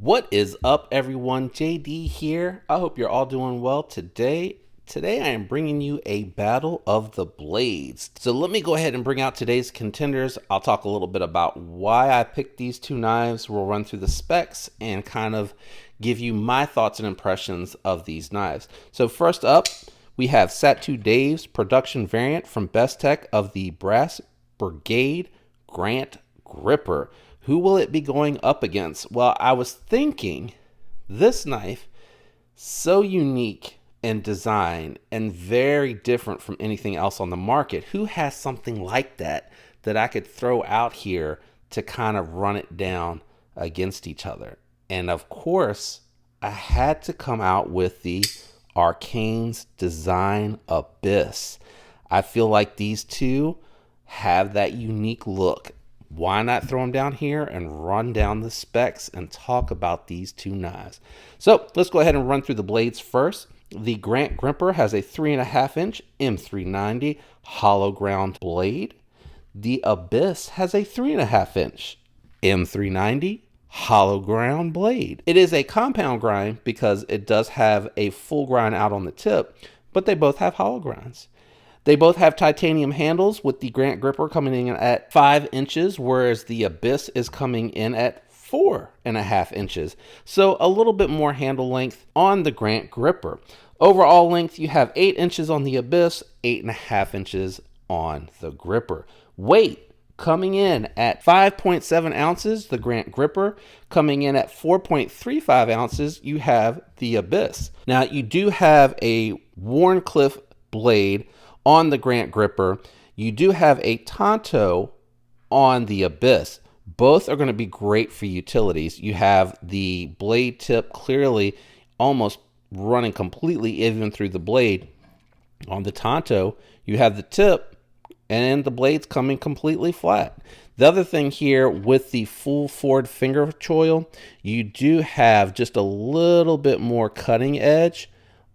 What is up, everyone? JD here. I hope you're all doing well today. Today I am bringing you a battle of the blades. So let me go ahead and bring out today's contenders. I'll talk a little bit about why I picked these two knives. We'll run through the specs and kind of give you my thoughts and impressions of these knives. So first up, we have Satu Dave's production variant from Best Tech of the Brass Brigade Grant Gripper. Who will it be going up against? Well, I was thinking this knife, so unique in design and very different from anything else on the market. Who has something like that I could throw out here to kind of run it down against each other? And of course, I had to come out with the Arcane's Design Abyss. I feel like these two have that unique look. Why not throw them down here and run down the specs and talk about these two knives? So let's go ahead and run through the blades first. The Grant Gripper has a 3.5 inch M390 hollow ground blade. The Abyss has a 3.5 inch M390 hollow ground blade. It is a compound grind because it does have a full grind out on the tip, but they both have hollow grinds. They both have titanium handles, with the Grant Gripper coming in at 5 inches, whereas the Abyss is coming in at 4.5 inches. So a little bit more handle length on the Grant Gripper. Overall length, you have 8 inches on the Abyss, 8.5 inches on the Gripper. Weight coming in at 5.7 ounces, the Grant Gripper. Coming in at 4.35 ounces, you have the Abyss. Now, you do have a Wharncliffe blade on the Grant Gripper. You do have a Tonto on the Abyss. Both are going to be great for utilities. You have the blade tip clearly almost running completely even through the blade. On the Tonto, you have the tip and the blade's coming completely flat. The other thing here with the full forward finger choil, you do have just a little bit more cutting edge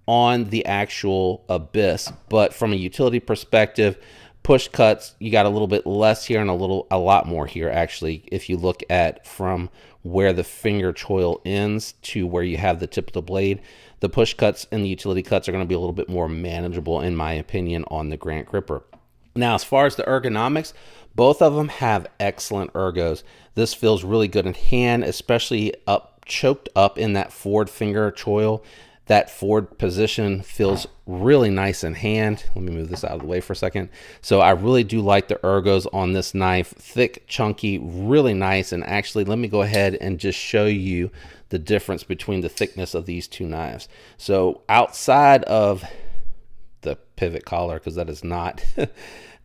on the actual Abyss, but from a utility perspective, push cuts, you got a little bit less here and a lot more here actually. If you look at from where the finger choil ends to where you have the tip of the blade, the push cuts and the utility cuts are going to be a little bit more manageable in my opinion on the Grant Gripper. Now, as far as the ergonomics, both of them have excellent ergos. This feels really good in hand, especially choked up in that forward finger choil. That forward position feels really nice in hand. Let me move this out of the way for a second. So I really do like the ergos on this knife. Thick, chunky, really nice. And actually, let me go ahead and just show you the difference between the thickness of these two knives. So outside of the pivot collar, because that is not,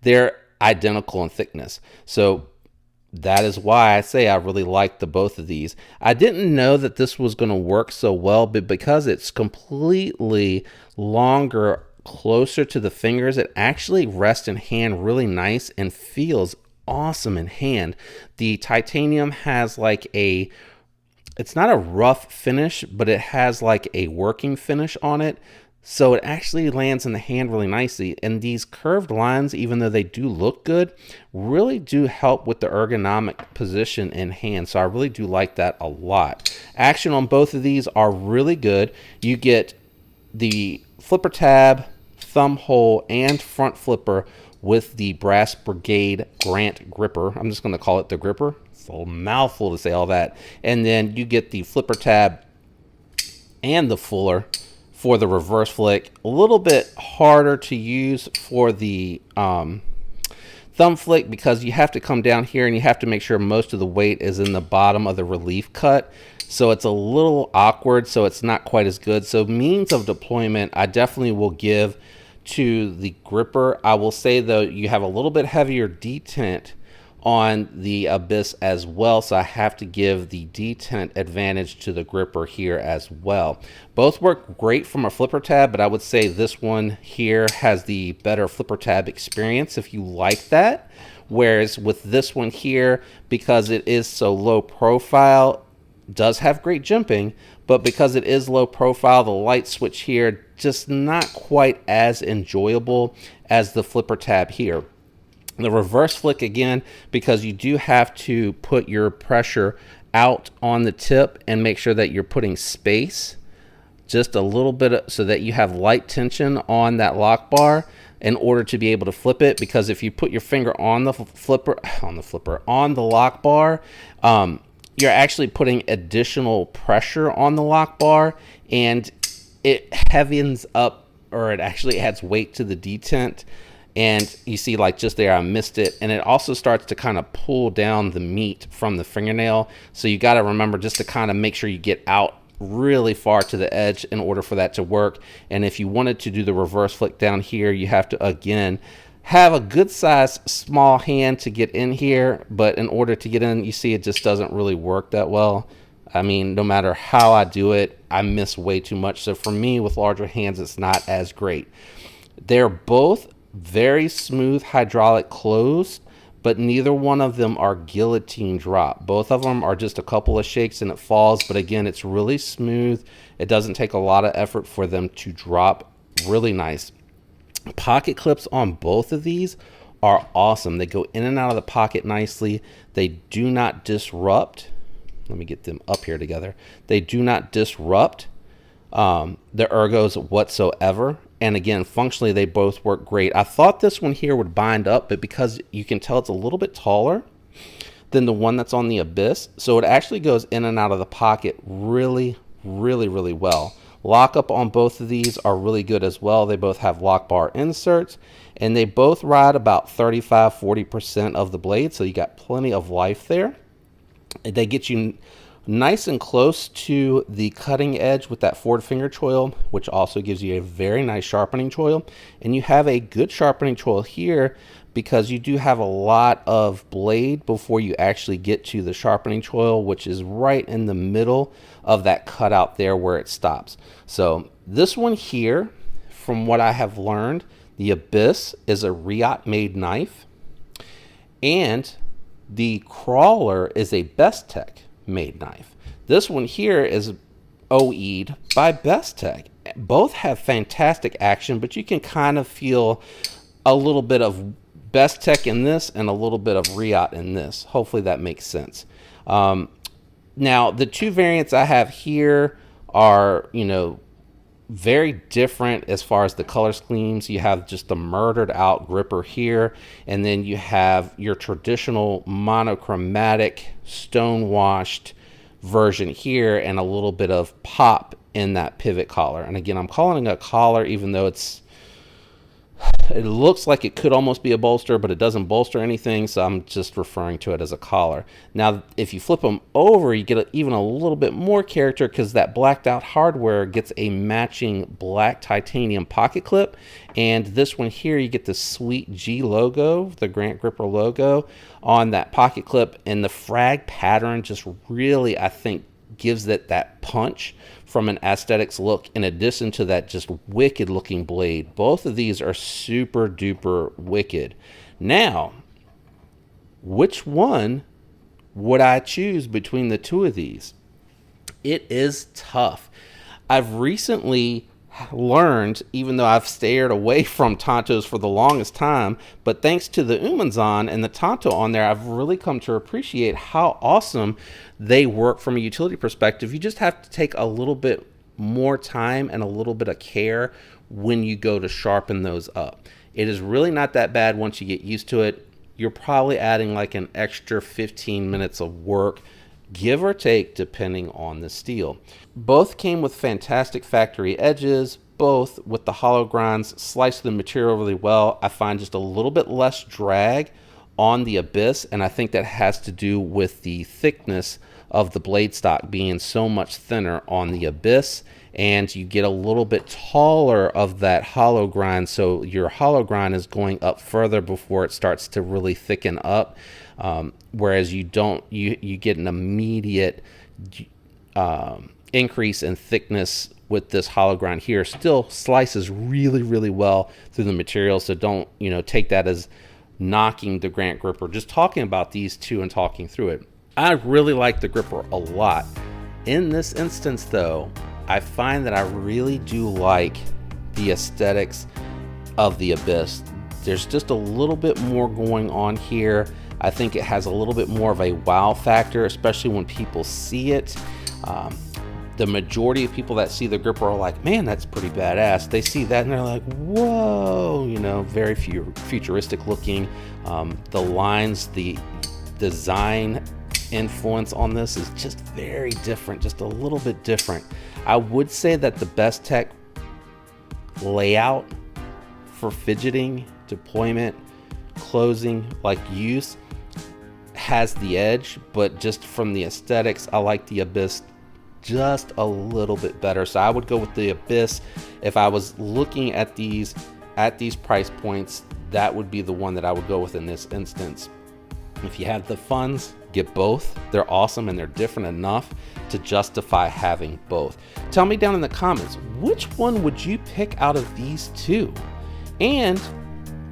they're identical in thickness. So that is why I say I really like the both of these. I didn't know that this was going to work so well, but because it's completely longer, closer to the fingers, it actually rests in hand really nice and feels awesome in hand. The titanium has like it's not a rough finish, but it has like a working finish on it. So it actually lands in the hand really nicely. And these curved lines, even though they do look good, really do help with the ergonomic position in hand. So I really do like that a lot. Action on both of these are really good. You get the flipper tab, thumb hole, and front flipper with the Brass Brigade Grant Gripper. I'm just going to call it the Gripper. It's a mouthful to say all that. And then you get the flipper tab and the fuller for the reverse flick. A little bit harder to use for the thumb flick because you have to come down here and you have to make sure most of the weight is in the bottom of the relief cut. So it's a little awkward, so it's not quite as good. So means of deployment, I definitely will give to the Gripper. I will say though, you have a little bit heavier detent on the Abyss as well, so I have to give the detent advantage to the Gripper here as well. Both work great from a flipper tab, but I would say this one here has the better flipper tab experience if you like that. Whereas with this one here, because it is so low profile, does have great jimping, but because it is low profile, the light switch here just not quite as enjoyable as the flipper tab here. The reverse flick again, because you do have to put your pressure out on the tip and make sure that you're putting space, just a little bit, so that you have light tension on that lock bar in order to be able to flip it. Because if you put your finger on the on the lock bar, you're actually putting additional pressure on the lock bar, and it heavens up, or it actually adds weight to the detent. And you see, like just there, I missed it. And it also starts to kind of pull down the meat from the fingernail. So you got to remember just to kind of make sure you get out really far to the edge in order for that to work. And if you wanted to do the reverse flick down here, you have to, again, have a good size small hand to get in here. But in order to get in, you see it just doesn't really work that well. I mean, no matter how I do it, I miss way too much. So for me, with larger hands, it's not as great. They're both very smooth hydraulic closed, but neither one of them are guillotine drop. Both of them are just a couple of shakes and it falls. But again, it's really smooth. It doesn't take a lot of effort for them to drop. Really nice. Pocket clips on both of these are awesome. They go in and out of the pocket nicely. They do not disrupt. Let me get them up here together. They do not disrupt the ergos whatsoever. And again, functionally, they both work great. I thought this one here would bind up, but because you can tell it's a little bit taller than the one that's on the Abyss, so it actually goes in and out of the pocket really, really, really well. Lockup on both of these are really good as well. They both have lock bar inserts, and they both ride about 35–40% of the blade, so you got plenty of life there. They get you nice and close to the cutting edge with that forward finger choil, which also gives you a very nice sharpening choil. And you have a good sharpening choil here because you do have a lot of blade before you actually get to the sharpening choil, which is right in the middle of that cutout there where it stops. So this one here, from what I have learned, the Abyss is a Riot made knife, and the Crawler is a Best Tech made knife. This one here is OE'd by Best Tech. Both have fantastic action, but you can kind of feel a little bit of Best Tech in this and a little bit of Riot in this. Hopefully that makes sense. Now, the two variants I have here are, very different as far as the color schemes. You have just the murdered out gripper here, and then you have your traditional monochromatic stone washed version here, and a little bit of pop in that pivot collar. And again, I'm calling it a collar even though it looks like it could almost be a bolster, but it doesn't bolster anything, so I'm just referring to it as a collar. Now, if you flip them over, you get even a little bit more character because that blacked out hardware gets a matching black titanium pocket clip. And this one here, you get the sweet G logo, the Grant Gripper logo on that pocket clip. And the frag pattern just really, I think, gives it that punch from an aesthetics look, in addition to that just wicked looking blade. Both of these are super duper wicked. Now, which one would I choose between the two of these? It is tough. I've recently learned, even though I've stayed away from Tontos for the longest time, but thanks to the Umanzan and the Tonto on there, I've really come to appreciate how awesome they work from a utility perspective. You just have to take a little bit more time and a little bit of care when you go to sharpen those up. It is really not that bad once you get used to it. You're probably adding like an extra 15 minutes of work, give or take, depending on the steel. Both came with fantastic factory edges, both with the hollow grinds, slice the material really well. I find just a little bit less drag on the Abyss, and I think that has to do with the thickness of the blade stock being so much thinner on the Abyss, and you get a little bit taller of that hollow grind, so your hollow grind is going up further before it starts to really thicken up. Whereas you get an immediate increase in thickness with this hollow grind here. Still slices really, really well through the material, so don't take that as knocking the Grant Gripper. Just talking about these two and talking through it, I really like the Gripper a lot. In this instance though, I find that I really do like the aesthetics of the Abyss. There's just a little bit more going on here. I think it has a little bit more of a wow factor, especially when people see it. The majority of people that see the gripper are like, man, that's pretty badass. They see that and they're like, whoa, you know, very futuristic looking. The lines, the design influence on this is just very different, just a little bit different. I would say that the best tech layout for fidgeting, deployment, closing, like use, has the Edge, but just from the aesthetics, I like the Abyss just a little bit better. So I would go with the Abyss. If I was looking at these price points, that would be the one that I would go with in this instance. If you have the funds, get both. They're awesome and they're different enough to justify having both. Tell me down in the comments, which one would you pick out of these two? And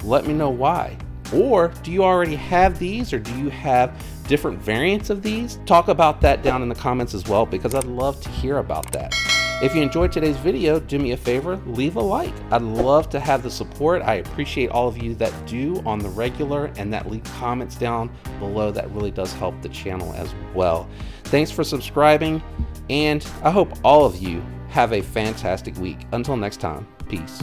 let me know why. Or do you already have these, or do you have different variants of these? Talk about that down in the comments as well, because I'd love to hear about that. If you enjoyed today's video, do me a favor, leave a like. I'd love to have the support. I appreciate all of you that do on the regular and that leave comments down below. That really does help the channel as well. Thanks for subscribing, and I hope all of you have a fantastic week. Until next time, peace.